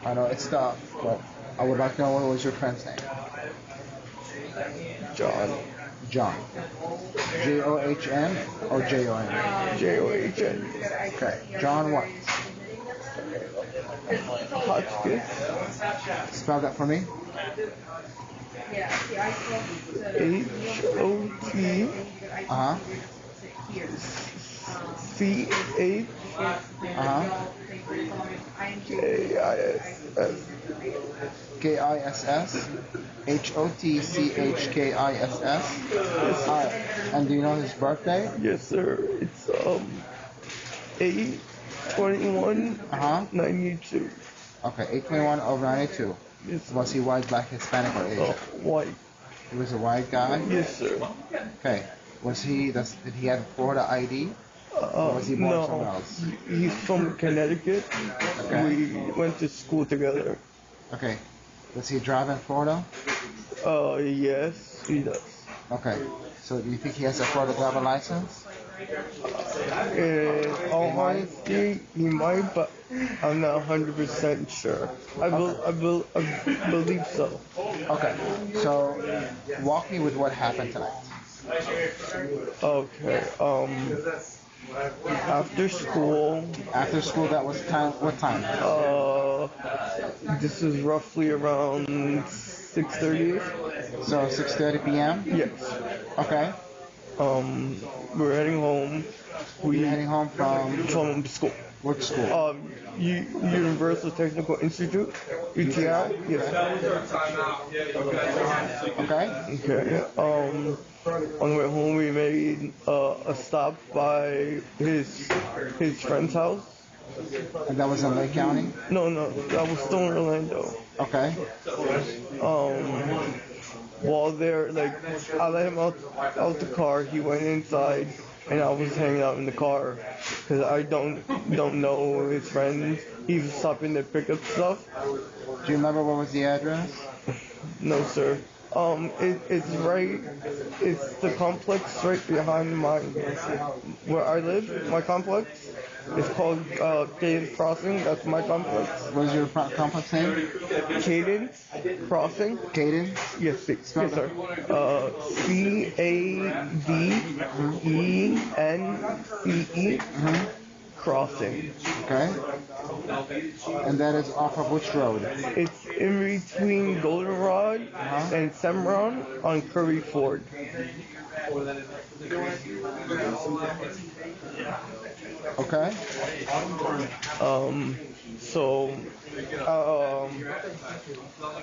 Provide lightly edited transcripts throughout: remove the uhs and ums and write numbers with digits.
I know it's tough, but I would like to know what was your friend's name. John. John. John or Jon? John. Okay. John what? Hotchkiss. Spell that for me. H-O-T. C-H. K-I-S-S. K-I-S-S. H-O-T-C-H-K-I-S-S. Alright. And do you know his birthday? Yes, sir. It's 8/21/92. Okay, 8/21 of 92. Yes. Was he white, black, Hispanic, or Asian? White. He was a white guy? Yes, sir. Okay. Did he have a Florida ID? Or was he born somewhere else? He's from Connecticut. Okay. We went to school together. Okay. Does he drive in Florida? Yes, he does. Okay. So do you think he has a Florida driver license? In all honesty, he might, but I'm not 100% sure. I believe so. Okay. So walk me with what happened tonight. Okay. After school. After school, that was time. What time? This is roughly around 6:30. So 6:30 p.m. Yes. Okay. We're heading home. We're heading home from school. What school? Universal Technical Institute, UTI. Yes. Okay. Okay. On the way home, we made a stop by his friend's house. And that was in Lake County? No, that was still in Orlando. Okay. While there, I let him out the car. He went inside, and I was hanging out in the car because I don't know his friends. He was stopping to pick up stuff. Do you remember what was the address? No, sir. It's the complex right behind where I live, my complex. It's called Cadence Crossing. That's my complex. What is your complex name? Cadence Crossing. Cadence? Yes, sir. C-A-D-E-N-C-E. Crossing. Okay. And that is off of which road? It's in between Goldenrod and Cimarron on Curry Ford. Okay.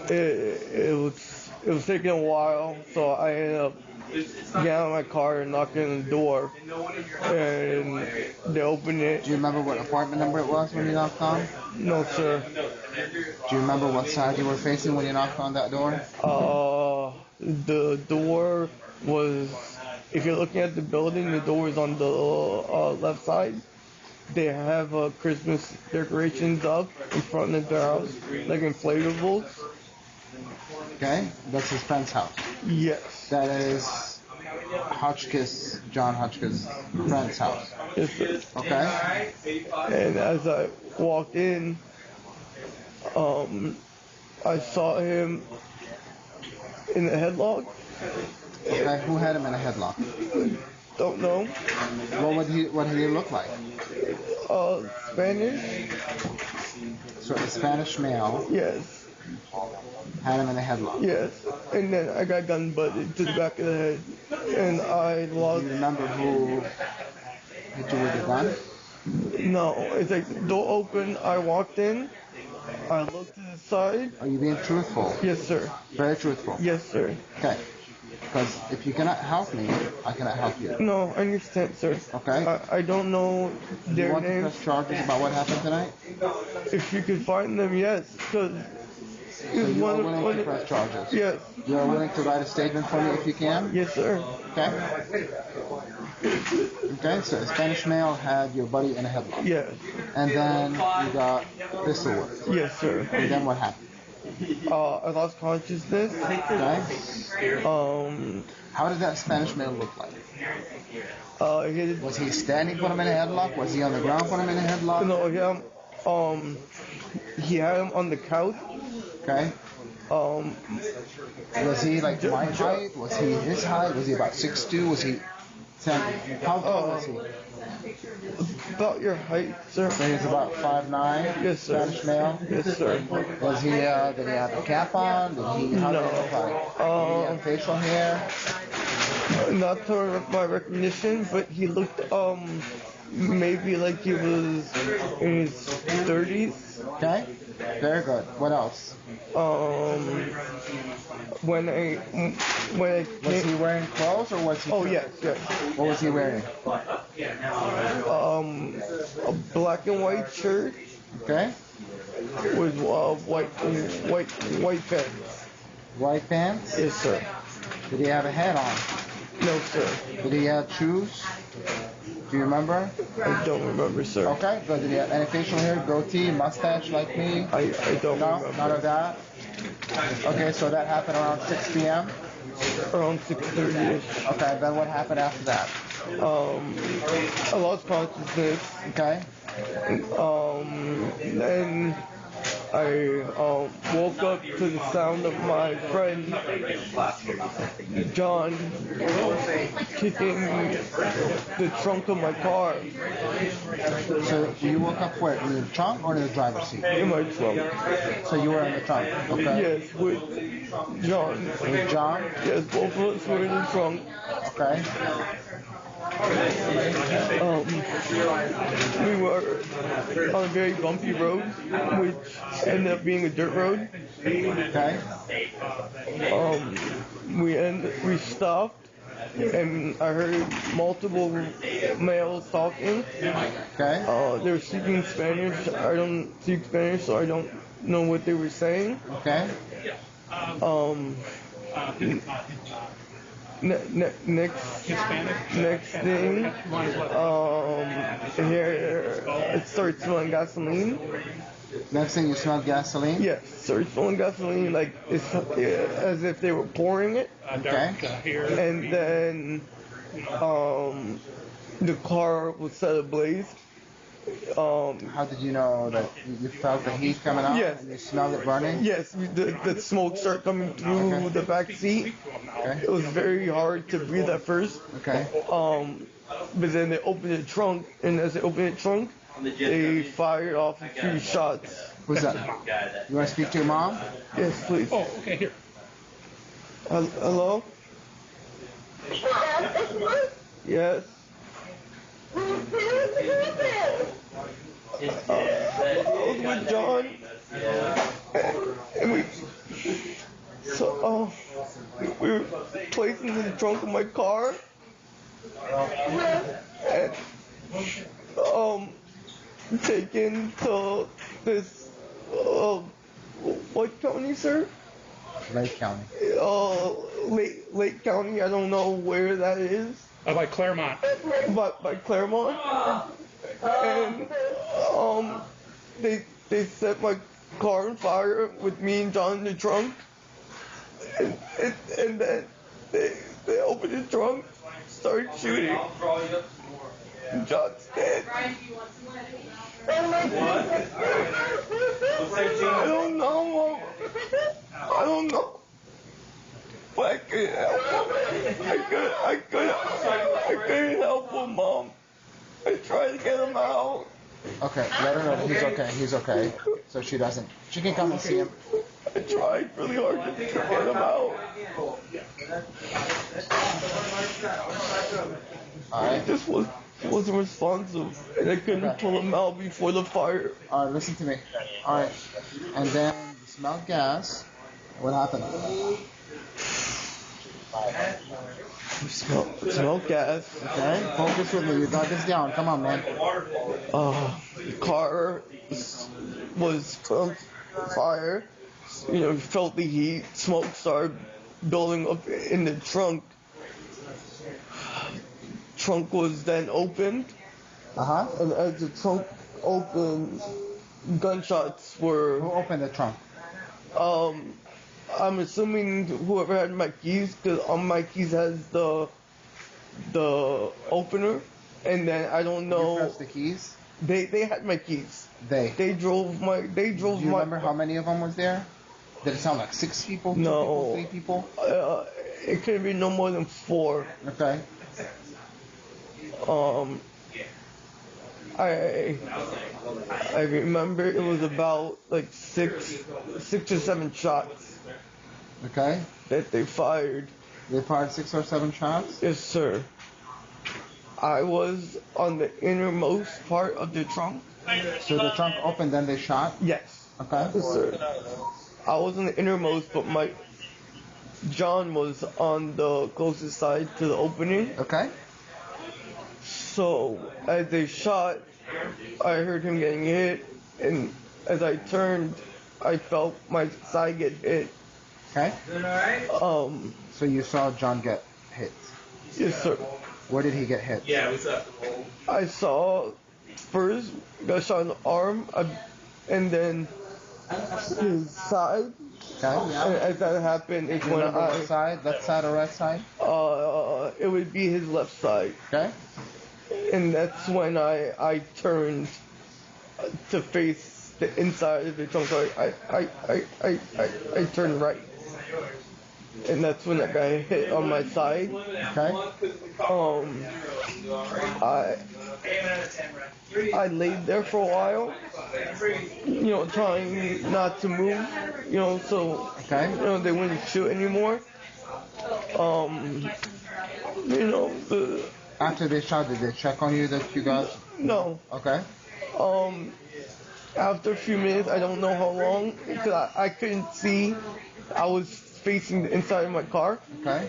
It was taking a while, so I ended up getting out of my car and knocking on the door, and they opened it. Do you remember what apartment number it was when you knocked on? No, sir. Do you remember what side you were facing when you knocked on that door? The door was, if you're looking at the building, the door is on the left side. They have Christmas decorations up in front of their house, like inflatables. Okay, that's his friend's house. Yes. That is John Hotchkiss' friend's house. Yes, sir. Okay. And as I walked in, I saw him in a headlock. Okay, who had him in a headlock? Don't know. What did he look like? Spanish. So a Spanish male. Yes. Had him in a headlock. Yes. And then I got gun butted to the back of the head, and I lost. Do you remember who hit you with the gun? No. It's like the door opened. I walked in. I looked to the side. Are you being truthful? Yes, sir. Very truthful. Yes, sir. Okay. Because if you cannot help me, I cannot help you. No, I understand, sir. Okay. I don't know their names. Do you want to press charges about what happened tonight? If you could find them, yes. Because so you are willing to press charges? Yes. You are willing to write a statement for me if you can? Yes, sir. Okay. Okay, so a Spanish male had your buddy in a headlock. Yes. And then you got pistol whipped. Yes, sir. And then what happened? I lost consciousness. Okay. How did that Spanish male look like? Was he standing, put him in a headlock? Was he on the ground, put him in a headlock? No, he had him on the couch. Okay. Um, Was he like my height? Was he his height? Was he about 6'2"? Was he? How tall was he? about your height, sir. So he's about 5'9". Yes, sir. Spanish male. Yes, sir. Was he? Did he have a cap on? Did he? How did he look like? Did he have facial hair? Not to my recognition, but he looked maybe like he was in his 30s. Okay. Very good. What else? When I Was he wearing clothes or was he? Oh yes. What was he wearing? A black and white shirt Okay. with white pants. White pants. Yes, sir. Did he have a hat on? No, sir. Did he have shoes? Do you remember? I don't remember, sir. Okay, good. Did he have any facial hair, goatee, mustache like me? I don't No, remember. none of that. Okay, so that happened around 6 p.m. Around 6:30ish. Okay, then what happened after that? I lost consciousness. Okay. Then I woke up to the sound of my friend John kicking the trunk of my car So you woke up where? In the trunk or in the driver's seat? in my trunk. So you were in the trunk. Okay. Yes, with John. With John? Yes, both of us were in the trunk. Okay. We were on a very bumpy road, which ended up being a dirt road. Okay. We stopped, and I heard multiple males talking. Okay. They were speaking Spanish. I don't speak Spanish, so I don't know what they were saying. Okay. Next thing, here it started smelling gasoline. Next thing you smelled gasoline? Yes, started smelling gasoline like as if they were pouring it. Okay. And then the car was set ablaze. How did you know that you felt the heat coming out? Yes. And you smelled it burning? Yes, the smoke started coming through the back seat. Okay. It was very hard to breathe at first. Okay. But then they opened the trunk, and as they opened the trunk, they fired off a few shots. Who's that? You want to speak to your mom? Yes, please. Oh, okay, here. Hello? Yes. I was with John, and we were placed in the trunk of my car, and taken to this what county, sir? Lake County. Lake County. I don't know where that is. By Claremont. By Claremont, and they set my car on fire with me and John in the trunk, and then they opened the trunk, started shooting. John's dead. I don't know, Mom. I don't know. But I couldn't help him. I couldn't help him, Mom. I tried to get him out. Okay, let her know that he's okay. He's okay. So she doesn't. She can come and see him. I tried really hard to get him out. Alright. He wasn't responsive, and I couldn't pull him out before the fire. Alright, listen to me. Alright. And then you smelled gas. What happened? Smelled gas. Okay, focus with me. You got this down. Come on, man. The car was on fire. You know, you felt the heat. Smoke started building up in the trunk. Trunk was then opened. And as the trunk opened, gunshots were. Who opened the trunk? I'm assuming whoever had my keys, because on my keys has the opener, and then I don't know. You pressed the keys? They had my keys. They drove my. Do you remember how many of them was there? Did it sound like 6 people? 2 No. people? 3 people? It couldn't be no more than 4. Okay. I remember it was about like 6 or 7 shots. Okay. That they fired. They fired 6 or 7 shots? Yes, sir. I was on the innermost part of the trunk. So the trunk opened, then they shot? Yes. Okay. Yes, sir. I was on the innermost, but John was on the closest side to the opening. Okay. So as they shot, I heard him getting hit, and as I turned, I felt my side get hit. Okay. So you saw John get hit? Yes, sir. Where did he get hit? Yeah, what's up? I saw first got shot in the arm, and then his side. Okay. And as that happened, it's when Which side? Left side or right side? it would be his left side. Okay. And that's when I turned to face the inside of the trunk. So I turned right. And that's when that guy hit on my side. Okay. I laid there for a while, trying not to move, so Okay. They wouldn't shoot anymore. After they shot, did they check on you that you got? No. Okay. After a few minutes, I don't know how long, because I couldn't see. I was facing the inside of my car. Okay.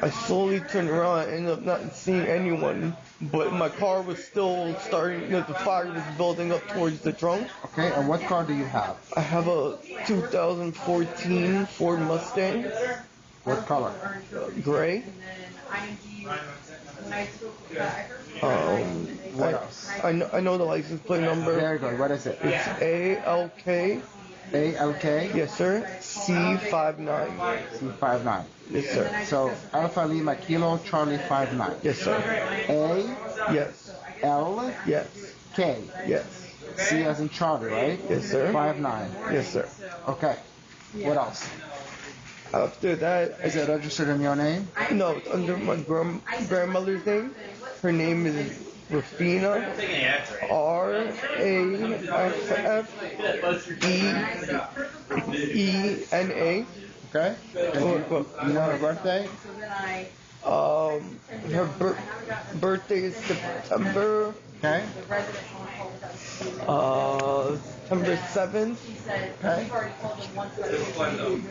I slowly turned around. I ended up not seeing anyone, but my car was still starting. The fire was building up towards the trunk. Okay. And what car do you have? I have a 2014 Ford Mustang. What color? Gray. What else? I know the license plate number. Very good. What is it? It's ALK. ALK? Yes, sir. C59. C59. Yes, sir. So Alpha Lima Kilo Charlie 59. Yes, sir. A Yes. L Yes. K. Yes. C as in Charlie, right? Yes, sir. 59. Yes, sir. Okay. What else? After that, Is it registered in your name? no, it's under my grandmother's name. Her name is Rafina. RAFFEENA. Okay. And you know her birthday? Her birthday is September. Okay. September 7th. Okay.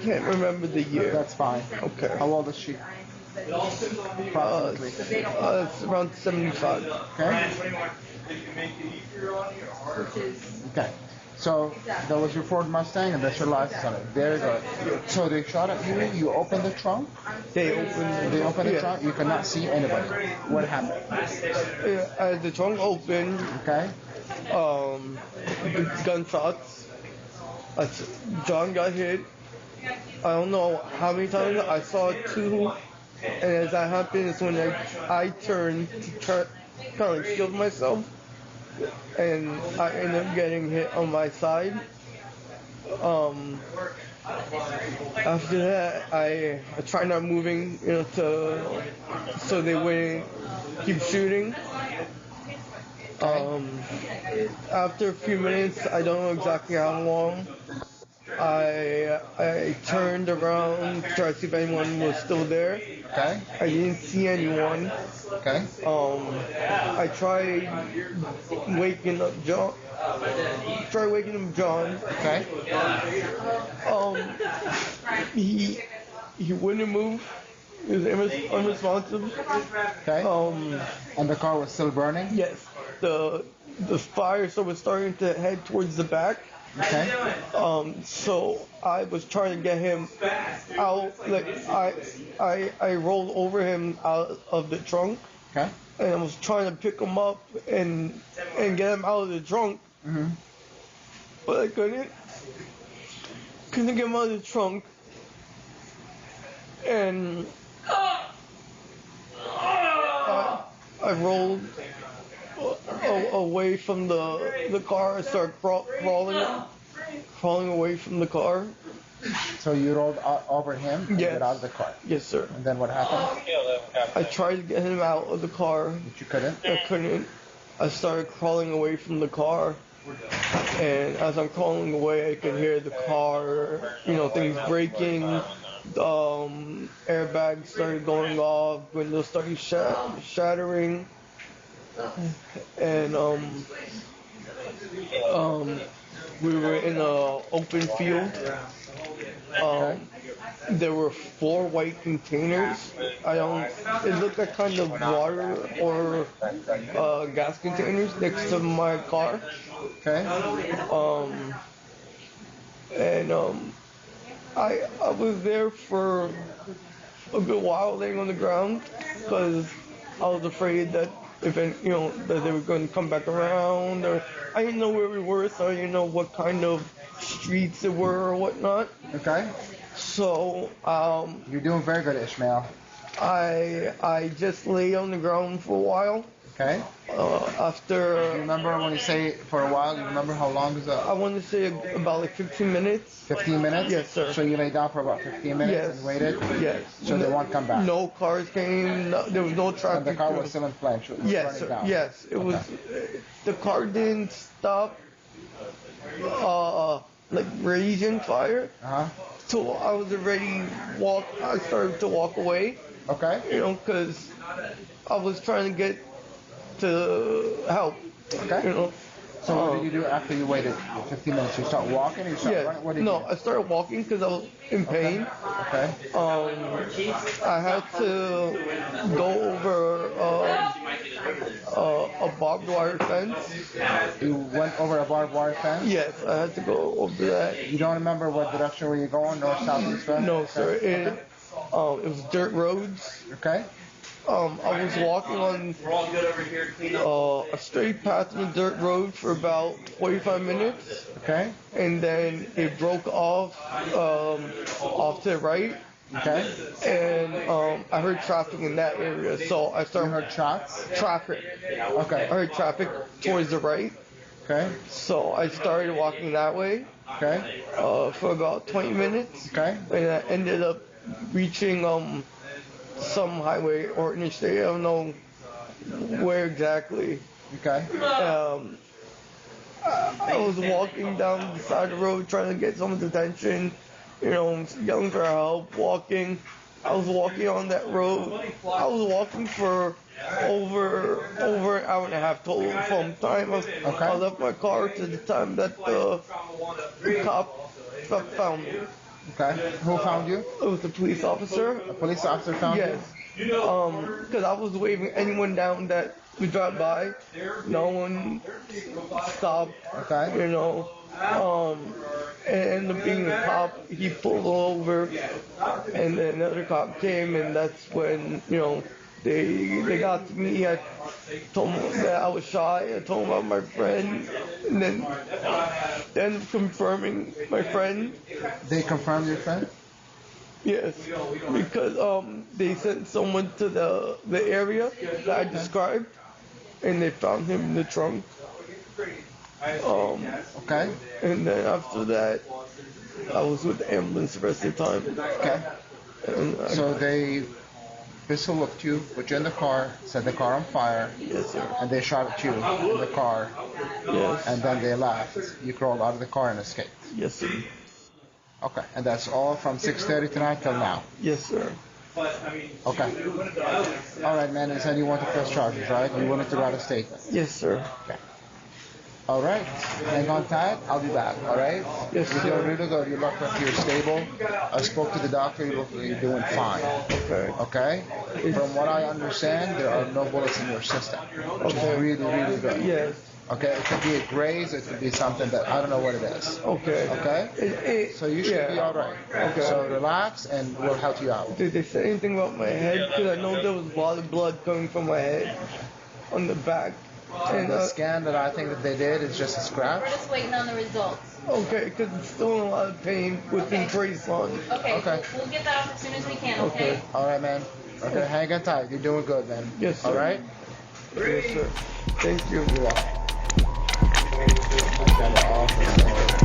Can't remember the year. That's fine. Okay. How old is she? Approximately. It's around 75. Okay. Okay. So that was your Ford Mustang, and that's your license on it. Very good. So they shot at you. You opened the trunk. They opened the trunk. You could not see anybody. What happened? As the trunk opened, Okay. Gunshots. John got hit. I don't know how many times. I saw 2. And as that happened, is when I turned to try, kind of like shield myself, and I ended up getting hit on my side. After that, I tried not moving, so they wouldn't keep shooting. After a few minutes, I don't know exactly how long, I turned around to try to see if anyone was still there. Okay. I didn't see anyone. Okay. I tried waking up John. Okay. He wouldn't move. He was unresponsive. Okay. And the car was still burning? Yes. The fire was starting to head towards the back. Okay. So I was trying to get him out. Like I rolled over him out of the trunk. Okay. And I was trying to pick him up and get him out of the trunk. Mm-hmm. But I couldn't. Couldn't get him out of the trunk. And I rolled away from the car. I started crawling away from the car. So you rolled over him and Yes. get out of the car. Yes, sir. And then what happened? I tried to get him out of the car. But you couldn't? I couldn't. I started crawling away from the car. And as I'm crawling away, I could hear the car, things breaking. Airbags started going off. Windows started shattering. And we were in an open field. There were 4 white containers. It looked like kind of water or gas containers next to my car. Okay. I was there for a good while laying on the ground because I was afraid that that they were going to come back around, or I didn't know where we were, so I didn't know what kind of streets it were or whatnot. Okay. So you're doing very good, Ishmile. I just lay on the ground for a while. Okay. After. Do you remember when you say for a while? You remember how long is that? I want to say about like 15 minutes. 15 minutes? Yes, sir. So you lay down for about 15 minutes Yes. and waited? Yes. So they won't come back? No cars came. There was no traffic. And the car was still in flames? Yes, sir. Down. Yes. It was. The car didn't stop. Like raging fire. So I was already I started to walk away. Okay. Because I was trying to get to help. Okay. So what did you do after you waited 15 minutes? You start walking or you start running? What did you do? I started walking because I was in pain. Okay. I had to go over a barbed wire fence. You went over a barbed wire fence? Yes, I had to go over that. You don't remember what direction were you going? North, south, east, west? No, sir. It was dirt roads. Okay. I was walking on a straight path on a dirt road for about 45 minutes. Okay. And then it broke off to the right. Okay. And I heard traffic in that area, so I started. You heard shots? Traffic. Okay. I heard traffic towards the right. Okay. So I started walking that way. Okay. For about 20 minutes. Okay. And I ended up reaching some highway or interstate. I don't know where exactly. Okay. I was walking down the side of the road trying to get someone's attention, yelling for help, walking. I was walking on that road. I was walking for over an hour and a half total from time I left my car to the time that the cop found me. Okay. Who found you? It was the police officer. A police officer found you? Yes. Because I was waving anyone down that would drive by. No one stopped. Okay. It ended up being a cop. He pulled over, and then another cop came, and that's when they got to me. I told them that I was shy. I told them about my friend, and then confirming my friend. They confirmed your friend? Yes, because they sent someone to the area that I described, and they found him in the trunk. Okay. And then after that, I was with the ambulance the rest of the time. Okay. And So they pistol whipped you, put you in the car, set the car on fire. Yes, sir. And they shot at you in the car. Yes. And then they left. You crawled out of the car and escaped. Yes, sir. Okay. And that's all from 6:30 tonight till now. Yes, sir. Okay. All right, man. You said you want to press charges, right? You wanted to write a statement. Yes, sir. Okay. All right. Hang on tight. I'll be back. All right. Yes, You're sir. doing really good. You look like you're stable. I spoke to the doctor. You look like you're doing fine. Okay. Okay. From what I understand, there are no bullets in your system, which is really, really good. Yes. Okay. It could be a graze. It could be something that I don't know what it is. Okay. Okay. So you should be all right. Okay. So relax, and we'll help you out. Did they say anything about my head? Because I know there was a lot of blood coming from my head on the back. And the scan that I think that they did is just a scratch. We're just waiting on the results. Okay, because it's still in a lot of pain with the trace on. Okay. Okay. We'll get that off as soon as we can, okay? All right, man. Okay, hang on tight. You're doing good, man. Yes, sir. All right? Yes, sir. Thank you. You're welcome. That's kind of awesome.